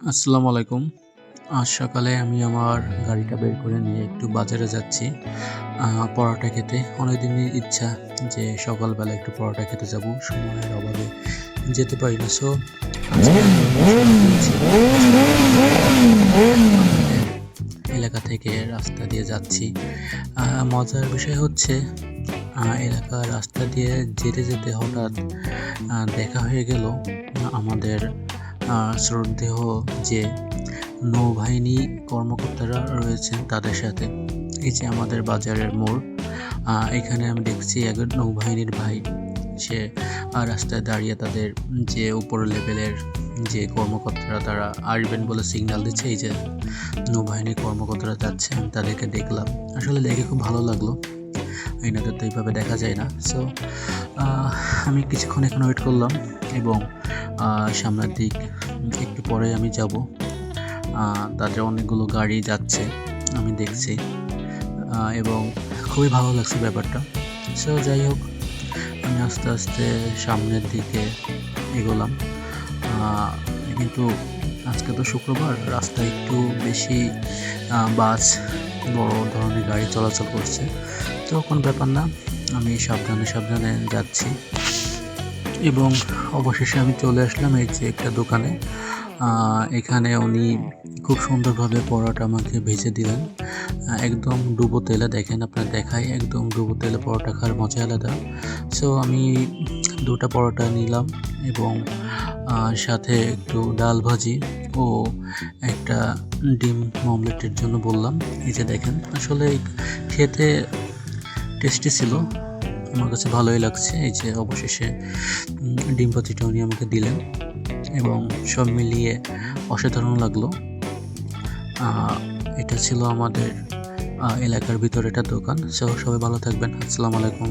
আসসালামু আলাইকুম। আজ সকালে আমি আমার গাড়িটা বের করে নিয়ে একটু বাজারে যাচ্ছি পরোটা খেতে। অনেকদিনই ইচ্ছা যে সকালবেলা একটু পরোটা খেতে যাবো। সময়ের অভাবে যেতে পারি না। সো আজকে আমি সময় পেয়েছি। আমাদের এলাকা থেকে রাস্তা দিয়ে যাচ্ছি। মজার বিষয় হচ্ছে এলাকার রাস্তা দিয়ে যেতে হঠাৎ দেখা হয়ে গেল আমাদের শ্রদ্ধেয় যে নৌবাহিনী কর্মকর্তারা রয়েছেন তাদের সাথে। এই যে আমাদের বাজারের মোড়, এখানে আমি দেখছি এক নৌবাহিনীর ভাই সে রাস্তায় দাঁড়িয়ে তাদের যে উপর লেভেলের যে কর্মকর্তারা তারা আসবেন বলে সিগন্যাল দিচ্ছে। এই যে নৌবাহিনীর কর্মকর্তারা যাচ্ছে, আমি তাদেরকে দেখলাম। আসলে দেখে খুব ভালো লাগলো। এনাদের তো এইভাবে দেখা যায় না। সো আমি কিছুক্ষণ এখানে ওয়েট করলাম এবং সামনের দিক একটু পরে আমি যাব। তাদের অনেকগুলো গাড়ি যাচ্ছে আমি দেখছি এবং খুবই ভালো লাগছে ব্যাপারটা। সো যাই হোক, আমি আস্তে আস্তে সামনের দিকে এগোলাম। কিন্তু আজকে তো শুক্রবার, রাস্তায় একটু বেশি বাস, বড় ধরনের গাড়ি চলাচল করছে। তো কোনো ব্যাপার না, আমি সাবধানে যাচ্ছি এবং অবশেষে আমি চলে আসলাম এই যে একটা দোকানে। এখানে উনি খুব সুন্দরভাবে পরোটা আমাকে ভেজে দিলেন, একদম ডুবো তেলে। দেখেন, আপনার দেখাই, একদম ডুবো তেলে পরোটা খাওয়ার মজা আলাদা। সো আমি 2টা পরোটা নিলাম এবং সাথে একটু ডাল ভাজি ও একটা ডিম অমলেটের জন্য বললাম। এই যে দেখেন, আসলে খেতে টেস্টি ছিল, আমার কাছে ভালোই লাগছে। এই যে অবশেষে ডিম ভাজিটা উনি আমাকে দিলেন এবং সব মিলিয়ে অসাধারণ লাগলো। এটা ছিল আমাদের এলাকার ভিতরে একটা দোকান। সো সবাই ভালো থাকবেন। আসসালামু আলাইকুম।